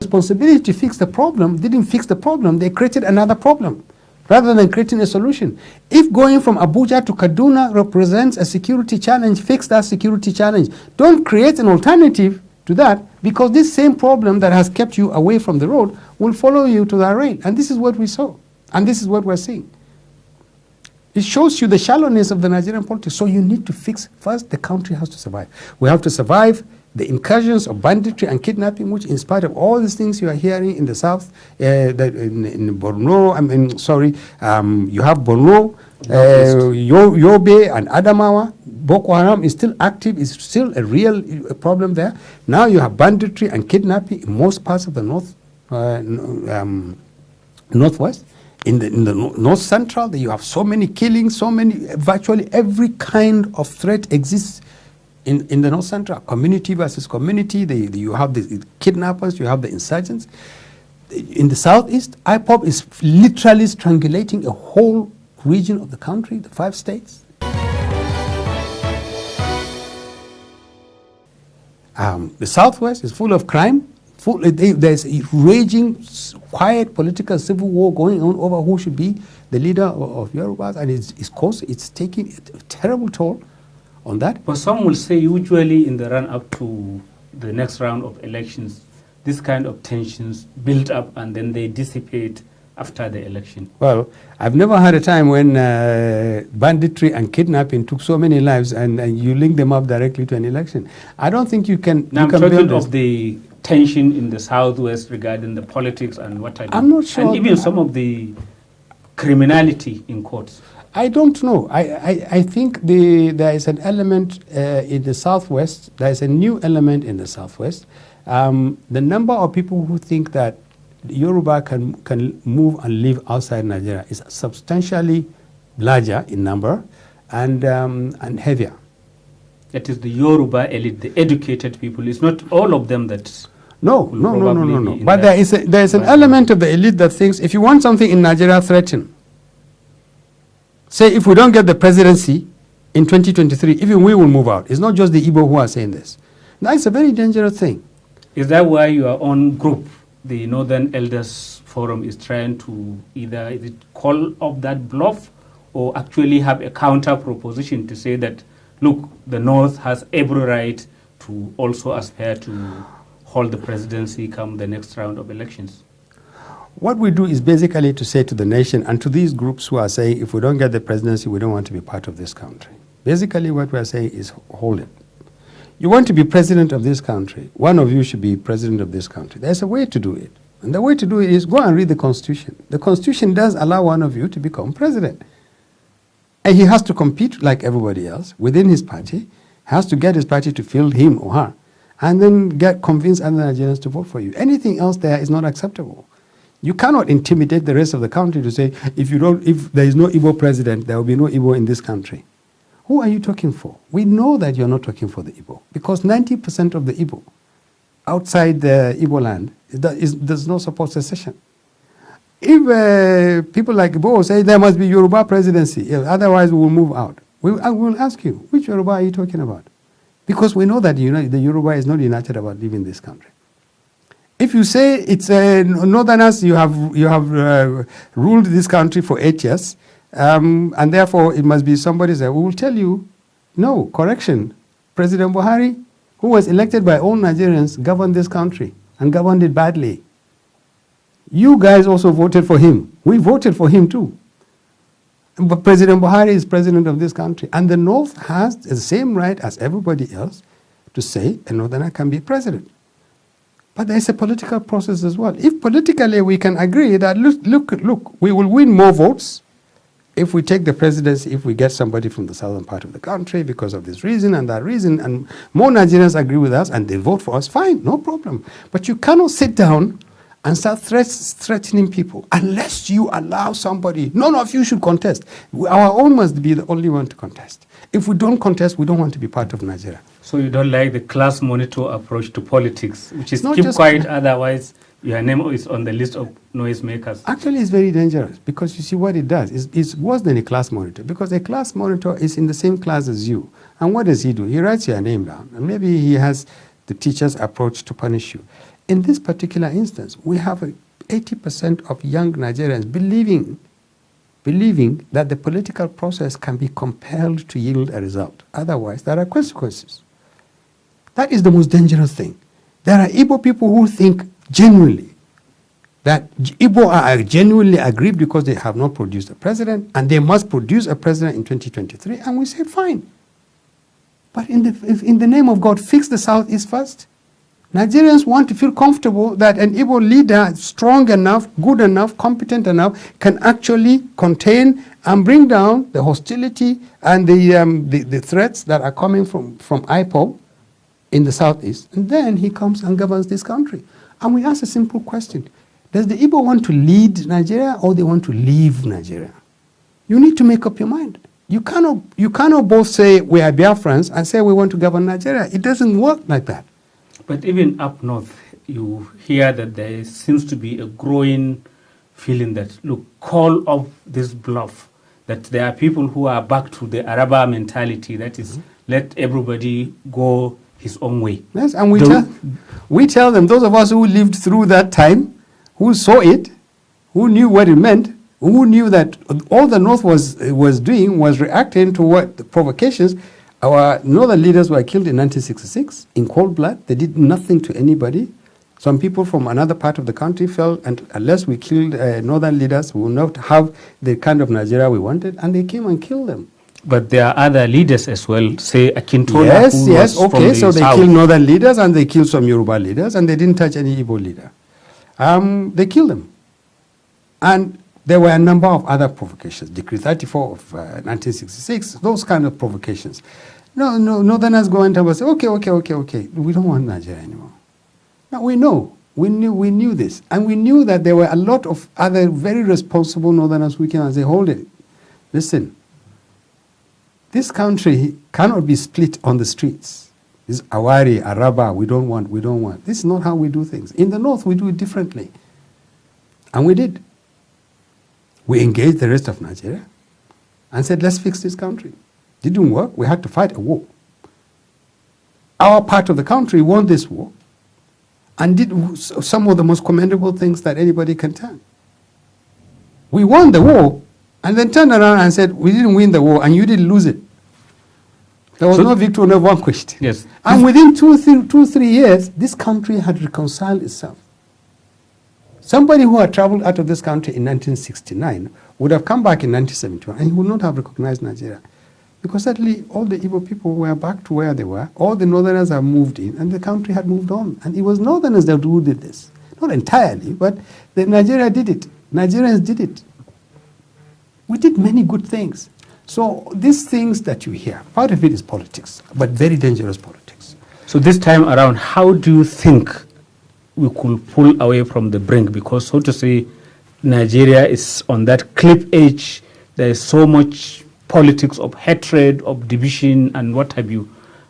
responsibility to fix the problem didn't fix the problem. They created another problem rather than creating a solution. If going from Abuja to Kaduna represents a security challenge, fix that security challenge. Don't create an alternative to that, because this same problem that has kept you away from the road will follow you to that rail. And this is what we saw. And this is what we're seeing. It shows you the shallowness of the Nigerian politics. So you need to fix, first, the country has to survive. We have to survive the incursions of banditry and kidnapping, which in spite of all these things you are hearing in the south, in Borno, you have Borno, Yobe and Adamawa. Boko Haram is still active, is still a real problem there. Now you have banditry and kidnapping in most parts of the northwest. In the north central, you have so many killings, virtually every kind of threat exists in the north central. Community versus community, you have the kidnappers, you have the insurgents. In the southeast, IPOB is literally strangulating a whole region of the country, the 5 states. The southwest is full of crime. There's a raging, quiet political civil war going on over who should be the leader of Yorubas, and it's taking a terrible toll on that. But some will say usually in the run-up to the next round of elections, this kind of tensions build up and then they dissipate after the election. Well, I've never had a time when banditry and kidnapping took so many lives and you link them up directly to an election. I don't think you can. Now I'm talking of the tension in the southwest regarding the politics and what I do. I'm not sure. And even some of the criminality in courts. I don't know. I think there is an element in the southwest. There is a new element in the southwest. The number of people who think that Yoruba can move and live outside Nigeria is substantially larger in number and heavier. That is the Yoruba elite, the educated people. It's not all of them that. No. But there is an element of the elite that thinks if you want something in Nigeria, threaten. Say if we don't get the presidency in 2023, even we will move out. It's not just the Igbo who are saying this. That's a very dangerous thing. Is that why your own group, the Northern Elders Forum, is trying to either call up that bluff or actually have a counter proposition to say that, look, the North has every right to also aspire to hold the presidency come the next round of elections? What we do is basically to say to the nation and to these groups who are saying, if we don't get the presidency, we don't want to be part of this country. Basically what we are saying is, hold it. You want to be president of this country, one of you should be president of this country. There's a way to do it. And the way to do it is go and read the Constitution. The Constitution does allow one of you to become president. And he has to compete like everybody else within his party, has to get his party to fill him or her, and then convince other Nigerians to vote for you. Anything else there is not acceptable. You cannot intimidate the rest of the country to say, if there is no Igbo president, there will be no Igbo in this country. Who are you talking for? We know that you're not talking for the Igbo, because 90% of the Igbo outside the Igbo land does not support secession. If people like Igbo say there must be Yoruba presidency, otherwise we will move out, I will ask you, which Yoruba are you talking about? Because we know that the Yoruba is not united about leaving this country. If you say it's Northerners, you have ruled this country for 8 years, and therefore it must be somebody there. We will tell you, no, correction. President Buhari, who was elected by all Nigerians, governed this country and governed it badly. You guys also voted for him. We voted for him too. But President Buhari is president of this country, and the North has the same right as everybody else to say a Northerner can be president. But there's a political process as well. If politically we can agree that, look, we will win more votes if we take the presidency, if we get somebody from the southern part of the country because of this reason and that reason, and more Nigerians agree with us and they vote for us, fine, no problem. But you cannot sit down and start threatening people unless you allow somebody. None of you should contest. Our own must be the only one to contest. If we don't contest, we don't want to be part of Nigeria. So you don't like the class monitor approach to politics, which is keep quiet, otherwise your name is on the list of noisemakers. Actually, it's very dangerous because you see what it does. It's worse than a class monitor, because a class monitor is in the same class as you. And what does he do? He writes your name down, and maybe he has the teacher's approach to punish you. in this particular instance, we have 80% of young Nigerians believing that the political process can be compelled to yield a result. Otherwise, there are consequences. That is the most dangerous thing. There are Igbo people who think genuinely that Igbo are genuinely aggrieved because they have not produced a president, and they must produce a president in 2023, and we say, fine. But in the name of God, fix the Southeast first. Nigerians want to feel comfortable that an Igbo leader, strong enough, good enough, competent enough, can actually contain and bring down the hostility and the threats that are coming from IPOB in the Southeast. And then he comes and governs this country. And we ask a simple question. Does the Igbo want to lead Nigeria, or they want to leave Nigeria? You need to make up your mind. You cannot both say we are Biafrans and say we want to govern Nigeria. It doesn't work like that. But even up north, you hear that there seems to be a growing feeling that, look, call off this bluff, that there are people who are back to the Araba mentality, that is, let everybody go his own way. Yes, and we tell them, those of us who lived through that time, who saw it, who knew what it meant, who knew that all the North was doing was reacting to what the provocations. Our northern leaders were killed in 1966 in cold blood. They did nothing to anybody. Some people from another part of the country felt, and unless we killed northern leaders, we will not have the kind of Nigeria we wanted, and they came and killed them. But there are other leaders as well, say Akintola. Yes, okay, so they killed northern leaders, and they killed some Yoruba leaders, and they didn't touch any Igbo leader. They killed them. And there were a number of other provocations. Decree 34 of 1966, those kind of provocations. No, Northerners go and tell us, okay, we don't want Nigeria anymore. Now we knew this. And we knew that there were a lot of other very responsible Northerners who came and say, hold it, listen, this country cannot be split on the streets. This Awari, Araba, we don't want. This is not how we do things. In the North, we do it differently. And we did. We engaged the rest of Nigeria and said, let's fix this country. Didn't work. We had to fight a war. Our part of the country won this war and did some of the most commendable things that anybody can tell. We won the war and then turned around and said, we didn't win the war and you didn't lose it. There was no victory, no vanquished. Yes. And within 2-3 years, this country had reconciled itself. Somebody who had traveled out of this country in 1969 would have come back in 1971 and he would not have recognized Nigeria. Because suddenly all the Igbo people were back to where they were, all the Northerners have moved in, and the country had moved on. And it was Northerners that who did this. Not entirely, but Nigeria did it. Nigerians did it. We did many good things. So these things that you hear, part of it is politics, but very dangerous politics. So this time around, how do you think we could pull away from the brink? Because, so to say, Nigeria is on that cliff edge. There is so much politics of hatred, of division, and what have you.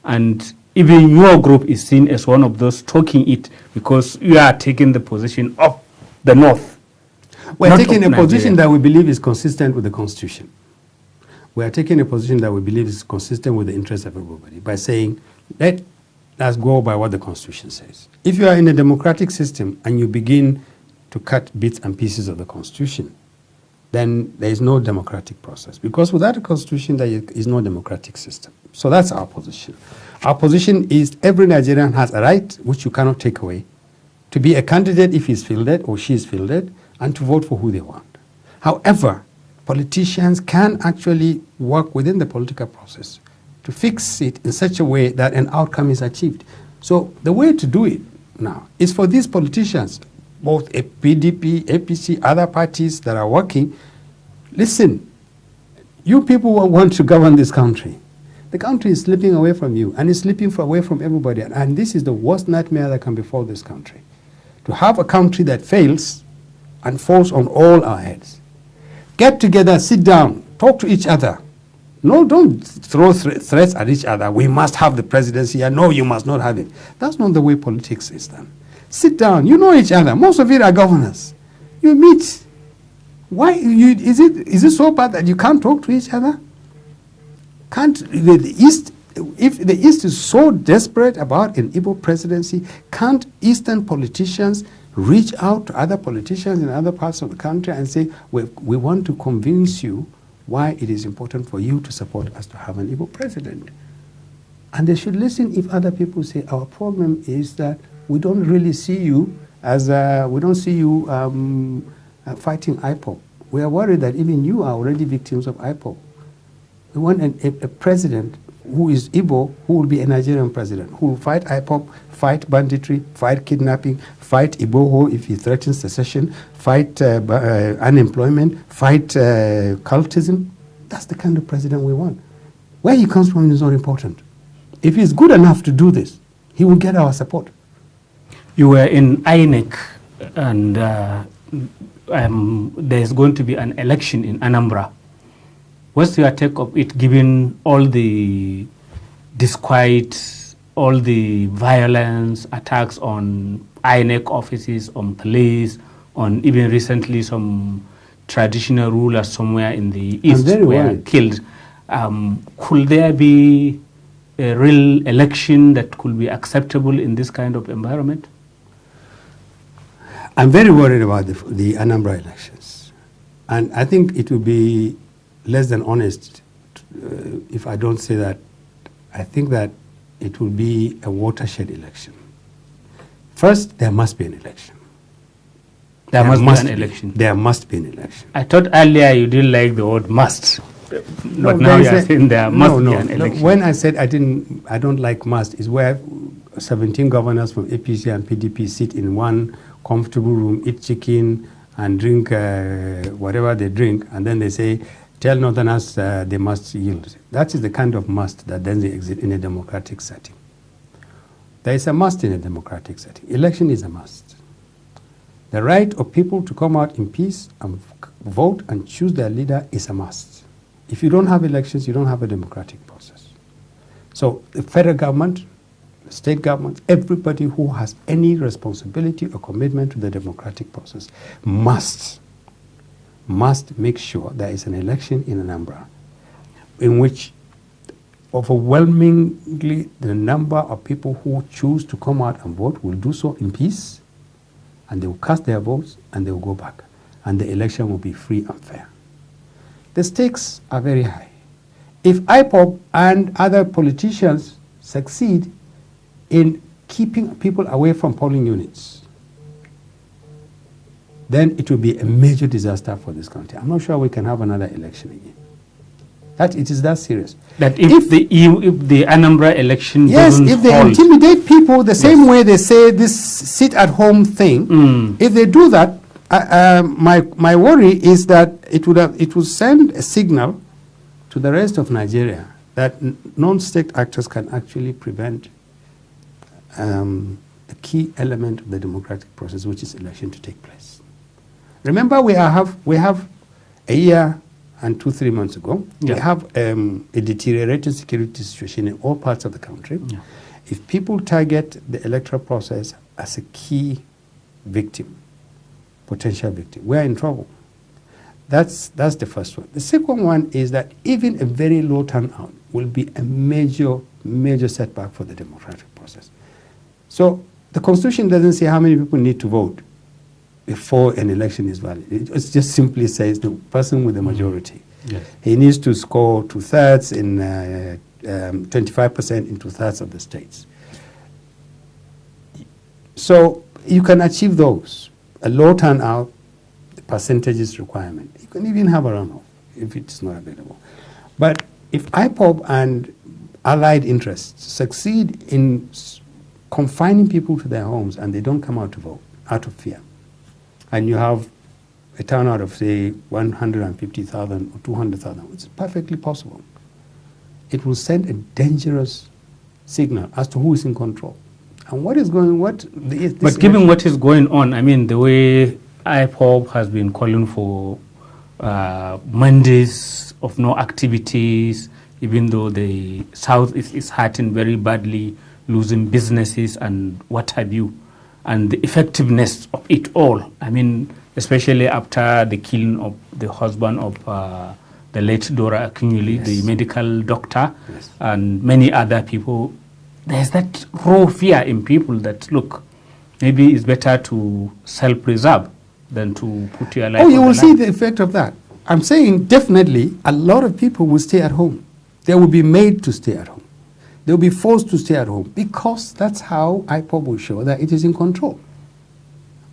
And even your group is seen as one of those talking it because you are taking the position of the North. We're taking a position that we believe is consistent with the Constitution. We are taking a position that we believe is consistent with the interests of everybody by saying, let's go by what the Constitution says. If you are in a democratic system and you begin to cut bits and pieces of the Constitution, then there is no democratic process. Because without a Constitution, there is no democratic system. So that's our position. Our position is every Nigerian has a right, which you cannot take away, to be a candidate if he's fielded or she is fielded, and to vote for who they want. However, politicians can actually work within the political process to fix it in such a way that an outcome is achieved. So the way to do it now is for these politicians, both PDP, APC, other parties that are working, listen, you people who want to govern this country, the country is slipping away from you and it's slipping away from everybody. And this is the worst nightmare that can befall this country. To have a country that fails and falls on all our heads. Get together, sit down, talk to each other. No, don't throw threats at each other. We must have the presidency, and no, you must not have it. That's not the way politics is done. Sit down, you know each other. Most of it are governors. You meet. Why? Is it so bad that you can't talk to each other? The East if the East is so desperate about an Igbo presidency, can't Eastern politicians reach out to other politicians in other parts of the country and say, we want to convince you why it is important for you to support us to have an Igbo president? And they should listen if other people say, our problem is that we don't really see you as, we don't see you fighting IPOB. We are worried that even you are already victims of IPOB. We want a president who is Igbo, who will be a Nigerian president, who will fight IPOB, fight banditry, fight kidnapping, fight Igboho if he threatens secession, fight unemployment, fight cultism. That's the kind of president we want. Where he comes from is not important. If he's good enough to do this, he will get our support. You were in INEC, and there's going to be an election in Anambra. What's your take of it, given all the disquiet, all the violence, attacks on INEC offices, on police, on even recently some traditional rulers somewhere in the East were killed? Could there be a real election that could be acceptable in this kind of environment? I'm very worried about the Anambra elections. And I think it would be less than honest if I don't say that. I think that it will be a watershed election. First, there must be an election. There must be an election. There must be an election. I thought earlier you didn't like the word must. But now you are saying there must be an election. No. When I said I don't like must, is where 17 governors from APC and PDP sit in one comfortable room, eat chicken and drink whatever they drink, and then they say, tell Northerners they must yield. That is the kind of must that then they exist in a democratic setting. There is a must in a democratic setting. Election is a must. The right of people to come out in peace and vote and choose their leader is a must. If you don't have elections, you don't have a democratic process. So the federal government, the state government, everybody who has any responsibility or commitment to the democratic process must make sure there is an election in Anambra in which overwhelmingly the number of people who choose to come out and vote will do so in peace, and they will cast their votes and they will go back, and the election will be free and fair. The stakes are very high. If IPOB and other politicians succeed in keeping people away from polling units, then it will be a major disaster for this country. I'm not sure we can have another election again. That it is that serious. That if the Anambra election doesn't if they hold, intimidate people the same way they say this sit-at-home thing, if they do that, my worry is that it would send a signal to the rest of Nigeria that non-state actors can actually prevent a key element of the democratic process, which is election, to take place. Remember, we have a year and 2-3 months ago, we have a deteriorating security situation in all parts of the country. Yeah. If people target the electoral process as a key victim, potential victim, we're in trouble. That's the first one. The second one is that even a very low turnout will be a major setback for the democratic process. So the Constitution doesn't say how many people need to vote before an election is valid. It just simply says the person with the majority. Yes. He needs to score 2/3 in 25% in 2/3 of the states. So you can achieve those. A low turnout, the percentages requirement. You can even have a runoff if it's not available. But if IPOB and allied interests succeed in confining people to their homes and they don't come out to vote out of fear, and you have a turnout of, say, 150,000 or 200,000, which is perfectly possible, it will send a dangerous signal as to who is in control. And what is going on? But given what is going on, I mean, the way IPOB has been calling for Mondays of no activities, even though the South is hurting very badly, losing businesses and what have you, and the effectiveness of it all. I mean, especially after the killing of the husband of the late Dora Akinyuli, Yes. the medical doctor, Yes. and many other people. There's that raw fear in people that, look, maybe it's better to self-preserve than to put your life Oh, you on will the see line. the effect of that. I'm saying definitely a lot of people will stay at home. They will be made to stay at home. They will be forced to stay at home because that's how IPOB will show that it is in control.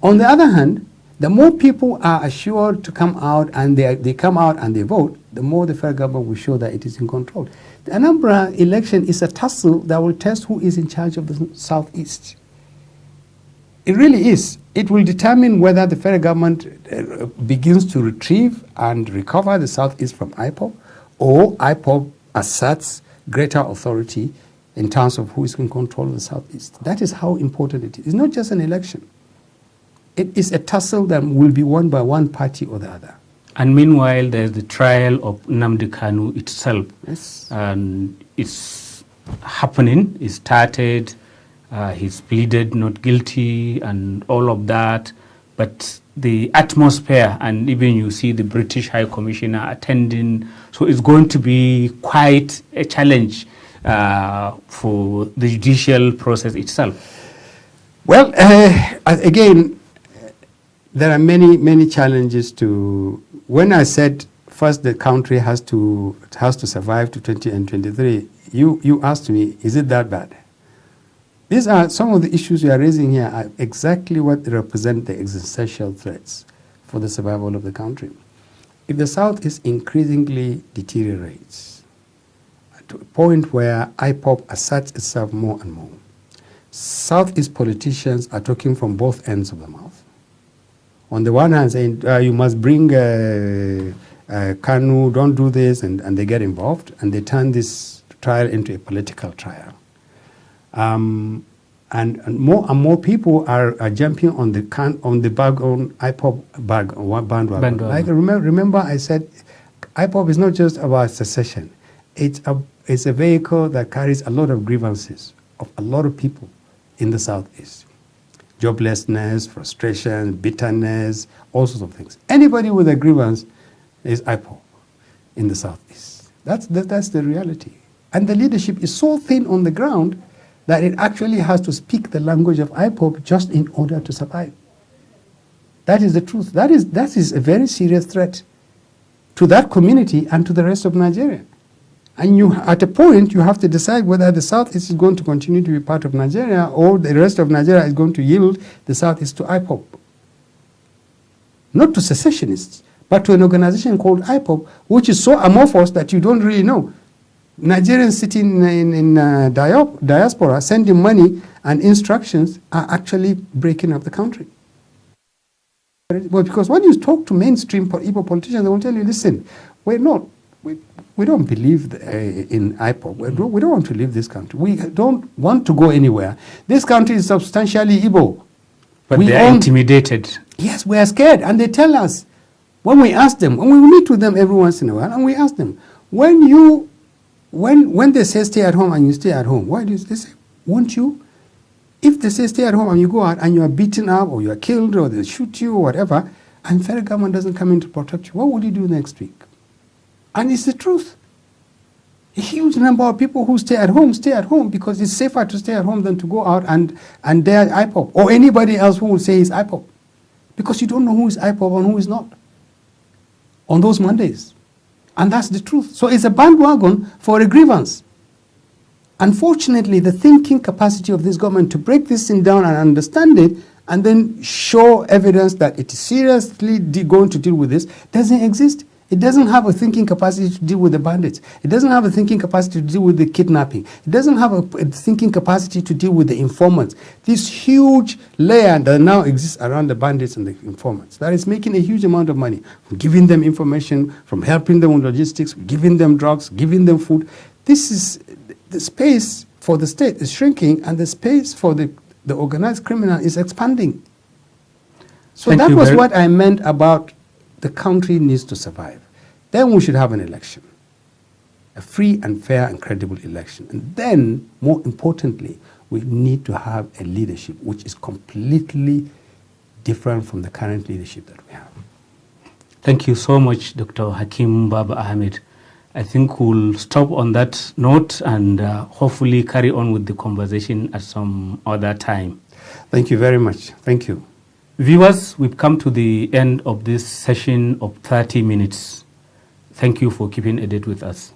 On the other hand, the more people are assured to come out and they come out and they vote, the more the federal government will show that it is in control. The Anambra election is a tussle that will test who is in charge of the Southeast. It really is. It will determine whether the federal government begins to retrieve and recover the Southeast from IPOB, or IPOB asserts greater authority in terms of who is in control of the Southeast. That is how important it is. It's not just an election. It is a tussle that will be won by one party or the other. And meanwhile, there's the trial of Nnamdi Kanu itself. Yes. And it's happening. It started. He's pleaded not guilty and all of that. But the atmosphere, and even you see the British High Commissioner attending, so it's going to be quite a challenge for the judicial process itself. Well, again, there are many challenges to. When I said first the country has to survive to 2023, you asked me, is it that bad? These are some of the issues you are raising here are exactly what represent the existential threats for the survival of the country. If the South is increasingly deteriorates to a point where IPOB asserts itself more and more, Southeast politicians are talking from both ends of the mouth. On the one hand, saying you must bring Kanu, don't do this, and they get involved, and they turn this trial into a political trial. And more people are jumping on the IPOB bandwagon. Like remember, I said IPOB is not just about secession. It's a vehicle that carries a lot of grievances of a lot of people in the Southeast. Joblessness, frustration, bitterness, all sorts of things. Anybody with a grievance is IPOB in the Southeast. That's the reality. And the leadership is so thin on the ground that it actually has to speak the language of IPOB just in order to survive. That is the truth. That is a very serious threat to that community and to the rest of Nigeria. And at a point, you have to decide whether the Southeast is going to continue to be part of Nigeria or the rest of Nigeria is going to yield the Southeast to IPOB. Not to secessionists, but to an organization called IPOB, which is so amorphous that you don't really know. Nigerians sitting in diaspora sending money and instructions are actually breaking up the country. Well, because when you talk to mainstream Igbo politicians, they will tell you, listen, we don't believe in IPOB. We don't want to leave this country. We don't want to go anywhere. This country is substantially Igbo. But they are intimidated. Yes, we are scared. And they tell us, when we ask them, when we meet with them every once in a while, and we ask them, when they say stay at home and you stay at home, why do they say, won't you? If they say stay at home and you go out and you are beaten up or you are killed or they shoot you or whatever, and the federal government doesn't come in to protect you, what would you do next week? And it's the truth. A huge number of people who stay at home because it's safer to stay at home than to go out and dare IPOB or anybody else who will say he's IPOB. Because you don't know who is IPOB and who is not on those Mondays. And that's the truth. So it's a bandwagon for a grievance. Unfortunately, the thinking capacity of this government to break this thing down and understand it and then show evidence that it is seriously going to deal with this doesn't exist. It doesn't have a thinking capacity to deal with the bandits. It doesn't have a thinking capacity to deal with the kidnapping. It doesn't have a thinking capacity to deal with the informants. This huge layer that now exists around the bandits and the informants that is making a huge amount of money from giving them information, from helping them with logistics, giving them drugs, giving them food. This is the space for the state is shrinking and the space for the organized criminal is expanding. So that was what I meant about the country needs to survive. Then we should have an election, a free and fair and credible election. And then, more importantly, we need to have a leadership which is completely different from the current leadership that we have. Thank you so much, Dr. Hakeem Baba Ahmed. I think we'll stop on that note and hopefully carry on with the conversation at some other time. Thank you very much. Thank you. Viewers, we've come to the end of this session of 30 minutes. Thank you for keeping a date with us.